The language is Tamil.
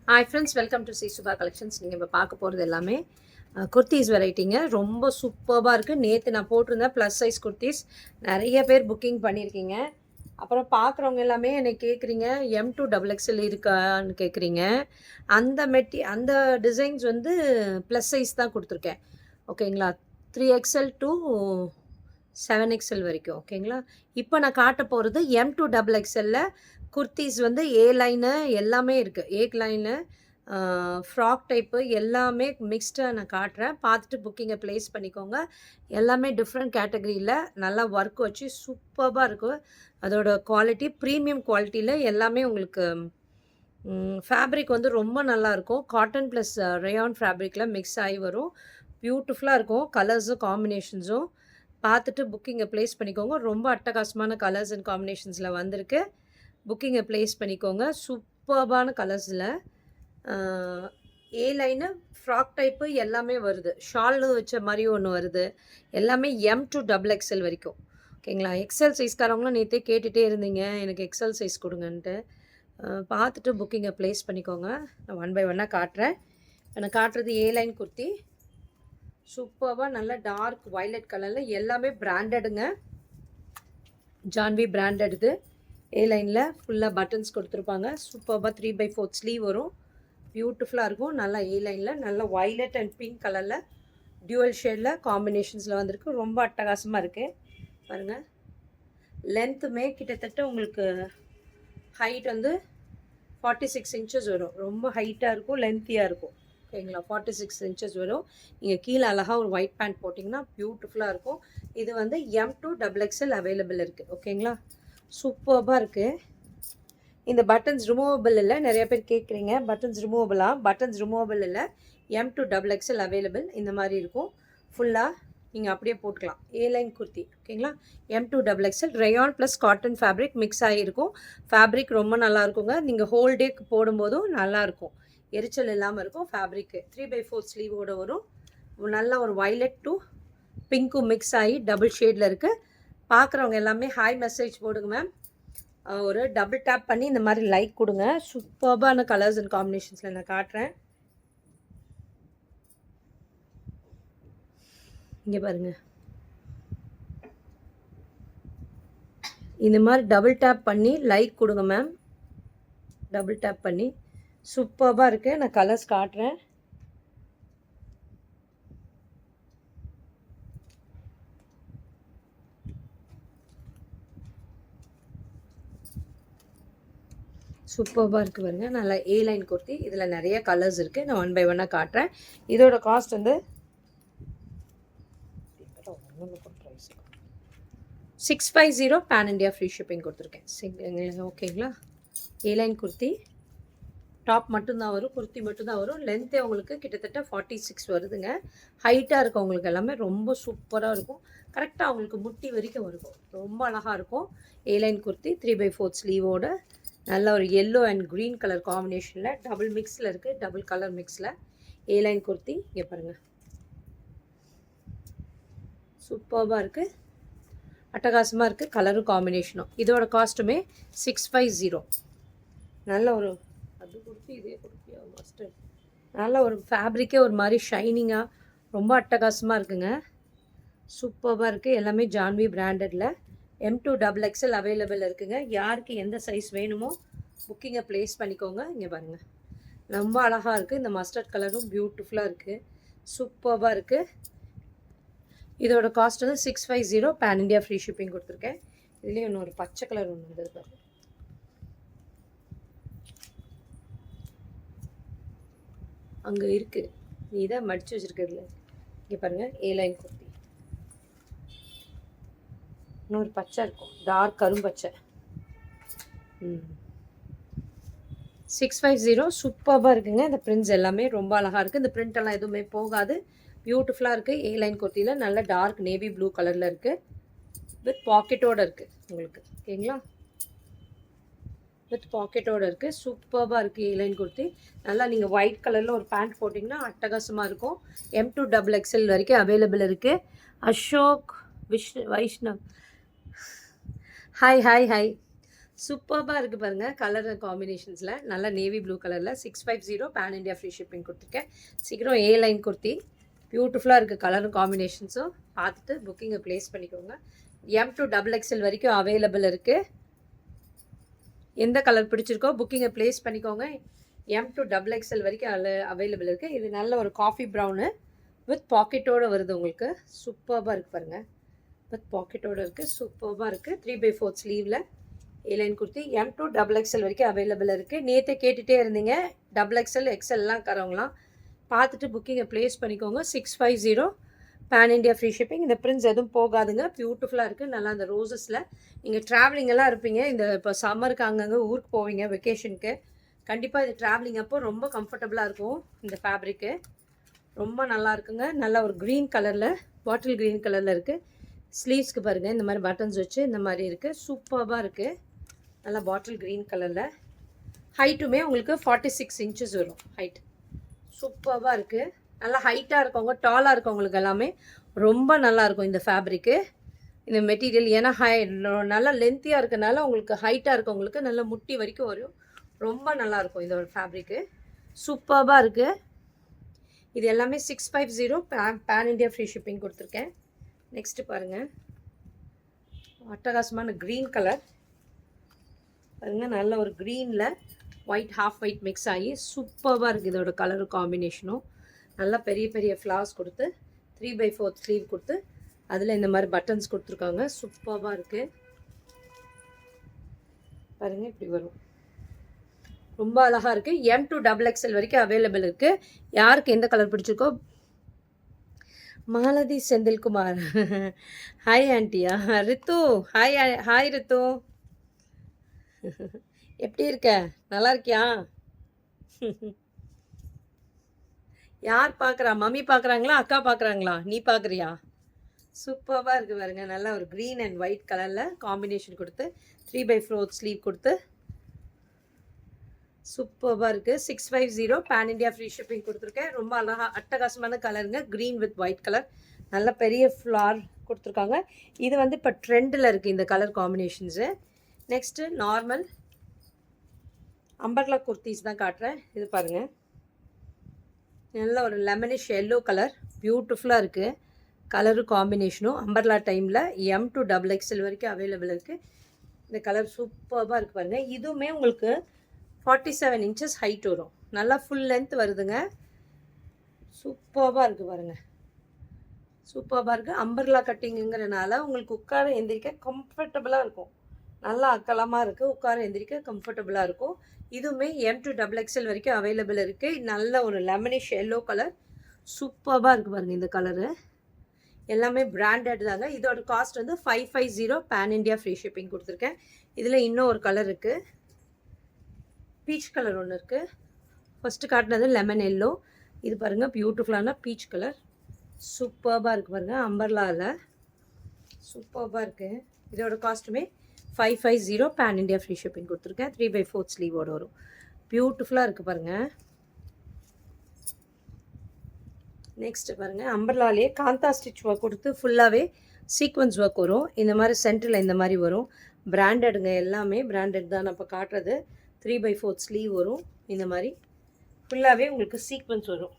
Hi friends, welcome to C Subha collections. நீங்கள் இப்போ பார்க்க போகிறது எல்லாமே குர்த்திஸ் வெரைட்டிங்க. ரொம்ப சூப்பராக இருக்குது. நேற்று நான் போட்டிருந்தேன் ப்ளஸ் சைஸ் குர்த்திஸ். நிறைய பேர் புக்கிங் பண்ணியிருக்கீங்க. அப்புறம் பார்க்குறவங்க எல்லாமே என்னை கேட்குறீங்க, M2XXL இருக்கான்னு கேட்குறீங்க. அந்த டிசைன்ஸ் வந்து ப்ளஸ் சைஸ் தான் கொடுத்துருக்கேன். ஓகேங்களா? 3XL to 7XL வரைக்கும். ஓகேங்களா? இப்போ நான் காட்ட போகிறது M2XXL குர்த்திஸ் வந்து ஏ லைனு எல்லாமே இருக்குது. ஏ லைனு, ஃப்ராக் டைப்பு எல்லாமே மிக்ஸ்டாக நான் காட்டுறேன். பார்த்துட்டு புக்கிங்கை ப்ளேஸ் பண்ணிக்கோங்க. எல்லாமே டிஃப்ரெண்ட் கேட்டகரியில் நல்லா ஒர்க் வச்சு சூப்பராக இருக்கும். அதோட குவாலிட்டி ப்ரீமியம் குவாலிட்டியில் எல்லாமே உங்களுக்கு ஃபேப்ரிக் வந்து ரொம்ப நல்லாயிருக்கும். காட்டன் ப்ளஸ் ரயான் ஃபேப்ரிக்கில் மிக்ஸ் ஆகி வரும். பியூட்டிஃபுல்லாக இருக்கும். கலர்ஸும் காம்பினேஷன்ஸும் பார்த்துட்டு புக்கிங்கை ப்ளேஸ் பண்ணிக்கோங்க. ரொம்ப அட்டகாசமான கலர்ஸ் அண்ட் காம்பினேஷன்ஸில் வந்திருக்கு. புக்கிங்கை ப்ளேஸ் பண்ணிக்கோங்க. சூப்பர்பான கலர்ஸில் ஏ லைனு ஃப்ராக் டைப்பு எல்லாமே வருது. ஷால்னு வச்ச மாதிரி ஒன்று வருது. எல்லாமே M2XXL வரைக்கும். ஓகேங்களா? எக்ஸல் சைஸ்காரவங்களும் நேற்றே கேட்டுகிட்டே இருந்தீங்க, எனக்கு எக்ஸல் சைஸ் கொடுங்கன்ட்டு. பார்த்துட்டு புக்கிங்கை ப்ளேஸ் பண்ணிக்கோங்க. நான் ஒன் பை ஒன்னாக காட்டுறேன். நான் காட்டுறது ஏ லைன் குர்த்தி. சூப்பராக நல்லா டார்க் வயலட் கலரில் எல்லாமே பிராண்டடுங்க. ஜான்வி பிராண்டட் இது. ஏ லைனில் ஃபுல்லாக பட்டன்ஸ் கொடுத்துருப்பாங்க. சூப்பராக 3/4 ஸ்லீவ் வரும். பியூட்டிஃபுல்லாக இருக்கும். நல்லா ஏ லைனில் நல்லா வயலட் அண்ட் பிங்க் கலரில் டியூவல் ஷேடில் காம்பினேஷன்ஸில் வந்திருக்கு. ரொம்ப அட்டகாசமாக இருக்குது பாருங்கள். லென்த்துமே கிட்டத்தட்ட உங்களுக்கு ஹைட் வந்து 46 இன்ச்சஸ் வரும். ரொம்ப ஹைட்டாக இருக்கும், லென்த்தியாக இருக்கும். ஓகேங்களா? 46 இன்ச்சஸ் வரும். நீங்கள் கீழே அழகாக ஒரு ஒயிட் பேண்ட் போட்டிங்கன்னா பியூட்டிஃபுல்லாக இருக்கும். இது வந்து M2XXL அவைலபிள் இருக்குது. ஓகேங்களா? சூப்பராக இருக்குது. இந்த பட்டன்ஸ் ரிமூவபிள் இல்லை. நிறைய பேர் கேட்குறீங்க பட்டன்ஸ் ரிமூவபிள் இல்லை. M2XXL available. இந்த மாதிரி இருக்கும். ஃபுல்லாக நீங்கள் அப்படியே போட்டுக்கலாம். A line kurti. ஓகேங்களா? M2XXL rayon plus cotton fabric mix ஆகிருக்கும். ஃபேப்ரிக் ரொம்ப நல்லா இருக்குங்க. நீங்கள் ஹோல் டேக்கு போடும்போதும் நல்லாயிருக்கும். எரிச்சல் இல்லாமல் இருக்கும். ஃபேப்ரிக்கு 3/4 ஸ்லீவோடு வரும். நல்ல ஒரு வயலட் டு பிங்க்கும் மிக்ஸ் ஆகி டபுள் ஷேடில் இருக்குது. பார்க்குறவங்க எல்லாமே ஹாய் மெசேஜ் போடுங்க மேம். ஒரு டபுள் டேப் பண்ணி இந்த மாதிரி லைக் கொடுங்க. சூப்பர்பான கலர்ஸ் அண்ட் காம்பினேஷன்ஸில் நான் காட்டுறேன். இங்கே பாருங்கள். இந்த மாதிரி டபுள் டேப் பண்ணி லைக் கொடுங்க மேம். டபுள் டேப் பண்ணி சூப்பராக இருக்குது. நான் கலர்ஸ் காட்டுறேன். சூப்பராக இருக்குது பாருங்க. நல்லா ஏ லைன் குர்த்தி. இதில் நிறைய கலர்ஸ் இருக்குது. நான் ஒன் பை ஒன்னாக காட்டுறேன். இதோட காஸ்ட் வந்து 650 பேன் இண்டியா ஃப்ரீ ஷிப்பிங் கொடுத்துருக்கேன். ஓகேங்களா? ஏ லைன் குர்த்தி. டாப் மட்டும்தான் வரும், குர்த்தி மட்டும்தான் வரும். லென்த்தே உங்களுக்கு கிட்டத்தட்ட 46 வருதுங்க. ஹைட்டாக இருக்கவங்களுக்கு எல்லாமே ரொம்ப சூப்பராக இருக்கும். கரெக்டாக அவங்களுக்கு முட்டி வரைக்கும் இருக்கும். ரொம்ப அழகாக இருக்கும். ஏ லைன் குர்த்தி 3/4 ஸ்லீவோட நல்ல ஒரு எல்லோ அண்ட் க்ரீன் கலர் காம்பினேஷனில் டபுள் மிக்ஸில் இருக்குது. டபுள் கலர் மிக்ஸில் ஏ லைன் குர்த்தி. இங்கே பாருங்கள். சூப்பராக இருக்குது. அட்டகாசமாக இருக்குது. கலரும் காம்பினேஷனும். இதோட காஸ்ட்டுமே 650. நல்ல ஒரு அது குர்த்தி, இதே குர்த்தியா மஸ்டர்ட். நல்ல ஒரு ஃபேப்ரிக்கே ஒரு மாதிரி ஷைனிங்காக ரொம்ப அட்டகாசமாக இருக்குங்க. சூப்பராக இருக்குது. எல்லாமே ஜான்வி பிராண்டடில் M2XXL அவைலபிள் இருக்குங்க. யாருக்கு எந்த சைஸ் வேணுமோ புக்கிங்கை ப்ளேஸ் பண்ணிக்கோங்க. இங்கே பாருங்கள். ரொம்ப அழகாக இருக்குது. இந்த மஸ்டர்ட் கலரும் பியூட்டிஃபுல்லாக இருக்குது. சூப்பராக இருக்குது. இதோட காஸ்ட் வந்து 650 பேன் இண்டியா ஃப்ரீ ஷிப்பிங் கொடுத்துருக்கேன். இதுலேயும் இன்னொரு பச்சை கலர் ஒன்று வந்துருக்காரு. அங்கே இருக்குது. நீ தான் மடித்து வச்சுருக்கிறதுல. இங்கே பாருங்கள். ஏ லைன் குர்த்தி. இன்னொரு பச்சை இருக்கும், டார்க் கரும்பச்சை. 650 சூப்பராக இருக்குங்க. இந்த பிரிண்ட்ஸ் எல்லாமே ரொம்ப அழகாக இருக்குது. இந்த பிரிண்ட் எல்லாம் எதுவுமே போகாது. பியூட்டிஃபுல்லாக இருக்குது. ஏ லைன் குர்த்தியில் நல்ல டார்க் நேவி ப்ளூ கலரில் இருக்குது. வித் பாக்கெட்டோடு இருக்குது உங்களுக்கு. ஓகேங்களா? வித் பாக்கெட்டோடு இருக்குது. சூப்பராக இருக்குது. ஏ லைன் குர்த்தி. நல்லா நீங்கள் ஒயிட் கலரில் ஒரு பேண்ட் போட்டிங்கன்னா அட்டகாசமாக இருக்கும். M2XXL வரைக்கும் அவைலபிள் இருக்குது. அசோக் வைஷ்ணவ். ஹாய். சூப்பர்பாக இருக்குது பாருங்கள். கலர் காம்பினேஷன்ஸில் நல்ல நேவி ப்ளூ கலரில் 650 பேன் இண்டியா ஃப்ரீ ஷிப்பிங் கொடுத்துருக்கேன். சீக்கிரம் ஏ லைன் குர்த்தி பியூட்டிஃபுல்லாக இருக்குது. கலரும் காம்பினேஷன்ஸும் பார்த்துட்டு புக்கிங்கை ப்ளேஸ் பண்ணிக்கோங்க. M to XXL வரைக்கும் அவைலபிள் இருக்குது. எந்த கலர் பிடிச்சிருக்கோ புக்கிங்கை ப்ளேஸ் பண்ணிக்கோங்க. M to XXL வரைக்கும் அவைலபிள் இருக்குது. இது நல்ல ஒரு காஃபி ப்ரௌனு வித் பாக்கெட்டோடு வருது உங்களுக்கு. சூப்பர்பாக இருக்குது பாருங்கள். வித் பாக்கெட்டோடு இருக்குது. சூப்பர்பாக இருக்குது. 3/4 ஸ்லீவில் A line kurti M to XXL வரைக்கும் அவைலபிள் இருக்குது. நேற்று கேட்டுகிட்டே இருந்தீங்க XXL XLலாம் இருக்கிறவங்களாம் பார்த்துட்டு புக்கிங்கை ப்ளேஸ் பண்ணிக்கோங்க. 650 பேன் இண்டியா ஃப்ரீ ஷிப்பிங். இந்த பிரிண்ட்ஸ் எதுவும் போகாதுங்க. பியூட்டிஃபுல்லாக இருக்குது. நல்லா அந்த ரோசஸில் நீங்கள் ட்ராவலிங்கெல்லாம் இருப்பீங்க. இந்த இப்போ சம்மருக்கு அங்கங்கே ஊருக்கு போவீங்க வெக்கேஷனுக்கு. கண்டிப்பாக இது ட்ராவலிங் அப்போ ரொம்ப கம்ஃபர்டபுளாக இருக்கும். இந்த ஃபேப்ரிக்கு ரொம்ப நல்லா இருக்குங்க. நல்லா ஒரு க்ரீன் கலரில் பாட்டில் க்ரீன் கலரில் இருக்குது. ஸ்லீவ்ஸ்க்கு பாருங்கள் இந்த மாதிரி பட்டன்ஸ் வச்சு இந்த மாதிரி இருக்குது. சூப்பர்பாக இருக்குது. நல்லா பாட்டில் க்ரீன் கலரில். ஹைட்டுமே உங்களுக்கு 46 inches வரும் ஹைட். சூப்பர்பாக இருக்குது. நல்லா ஹைட்டாக இருக்கவங்க டாலாக இருக்கவங்களுக்கு எல்லாமே ரொம்ப நல்லாயிருக்கும் இந்த ஃபேப்ரிக்கு, இந்த மெட்டீரியல். ஏன்னா நல்லா லென்த்தியாக இருக்கனால உங்களுக்கு ஹைட்டாக இருக்கவங்களுக்கு நல்லா முட்டி வரைக்கும் வரும். ரொம்ப நல்லாயிருக்கும் இந்த ஒரு ஃபேப்ரிக்கு. சூப்பர்பாக இருக்குது. இது எல்லாமே 650 பேன் இண்டியா ஃப்ரீ ஷிப்பிங் கொடுத்துருக்கேன். நெக்ஸ்ட்டு பாருங்கள். அட்டகாசமான க்ரீன் கலர் பாருங்கள். நல்ல ஒரு க்ரீனில் ஒயிட் ஹாஃப் ஒயிட் மிக்ஸ் ஆகி சூப்பர்பாக இருக்குது. இதோட கலர் காம்பினேஷனும் நல்லா பெரிய பெரிய ஃப்ளார்ஸ் கொடுத்து 3/4 ஸ்லீவ் கொடுத்து அதில் இந்த மாதிரி பட்டன்ஸ் கொடுத்துருக்காங்க. சூப்பர்பாக இருக்குது பாருங்கள். இப்படி வரும். ரொம்ப அழகாக இருக்குது. M to XXL வரைக்கும் அவைலபிள் இருக்குது. யாருக்கு எந்த கலர் பிடிச்சிருக்கோ. மாலதி செந்தில்குமார் ஹாய் ஆண்டியா. ரித்து ஹாய். ஹாய் ரித்து, எப்படி இருக்க? நல்லா இருக்கியா? யார் பார்க்குறா? மம்மி பார்க்குறாங்களா அக்கா பார்க்குறாங்களா? நீ பார்க்குறியா? சூப்பராக இருக்குது பாருங்க. நல்லா ஒரு க்ரீன் அண்ட் ஒயிட் கலரில் காம்பினேஷன் கொடுத்து 3/4 ஸ்லீவ் கொடுத்து சூப்பராக இருக்குது. 650 பேன் இண்டியா ஃப்ரீ ஷிப்பிங் கொடுத்துருக்கேன். ரொம்ப அழகாக அட்டகாசமான கலருங்க. Green with white colour. நல்ல பெரிய ஃப்ளார் கொடுத்துருக்காங்க. இது வந்து இப்போ ட்ரெண்டில் இருக்குது இந்த colour combinations. Next normal umbrella kurtis தான் காட்டுறேன். இது பாருங்கள். நல்ல ஒரு லெமனிஷ் எல்லோ கலர் பியூட்டிஃபுல்லாக இருக்குது. கலரு காம்பினேஷனும் அம்பர்லா டைமில் M to XXL வரைக்கும் அவைலபிள் இருக்குது. இந்த கலர் சூப்பராக இருக்குது பாருங்கள். இதுவுமே உங்களுக்கு 47 inches ஹைட் வரும். நல்லா ஃபுல் லென்த் வருதுங்க. சூப்பராக இருக்குது பாருங்கள். சூப்பராக இருக்குது. அம்பர்லா கட்டிங்குங்கிறனால உங்களுக்கு உட்கார எந்திரிக்க கம்ஃபர்டபுளாக இருக்கும். நல்லா அக்கலமாக இருக்குது. உட்கார எந்திரிக்க கம்ஃபர்டபுளாக இருக்கும். இதுவுமே M to XXL வரைக்கும் அவைலபிள் இருக்குது. நல்ல ஒரு லெமனிஷ் எல்லோ கலர் சூப்பராக இருக்குது பாருங்கள். இந்த கலரு எல்லாமே பிராண்டட் தாங்க. இதோட காஸ்ட் வந்து 550 பேன் இண்டியா ஃப்ரீ ஷிப்பிங் கொடுத்துருக்கேன். இதில் இன்னும் ஒரு கலர் இருக்குது. பீச் கலர் ஒன்று இருக்குது. ஃபஸ்ட்டு காட்டினது லெமன் எல்லோ. இது பாருங்கள் பியூட்டிஃபுல்லான பீச் கலர். சூப்பராக இருக்குது பாருங்கள். அம்பர்லாவில் சூப்பராக இருக்குது. இதோட காஸ்ட்டுமே 550 பேன் இண்டியா ஃப்ரீ ஷிப்பிங் கொடுத்துருக்கேன். 3/4 ஸ்லீவோடு வரும். பியூட்டிஃபுல்லாக இருக்குது பாருங்கள். நெக்ஸ்ட்டு பாருங்கள். அம்பர்லாலே காந்தா ஸ்டிச் ஒர்க் கொடுத்து ஃபுல்லாகவே சீக்வன்ஸ் ஒர்க் வரும். இந்த மாதிரி சென்டரில் இந்த மாதிரி வரும். பிராண்டடுங்க. எல்லாமே பிராண்டட் தான். நான் இப்போ காட்டுறது 3/4 ஸ்லீவ் வரும். இந்த மாதிரி ஃபுல்லாகவே உங்களுக்கு சீக்வன்ஸ் வரும்.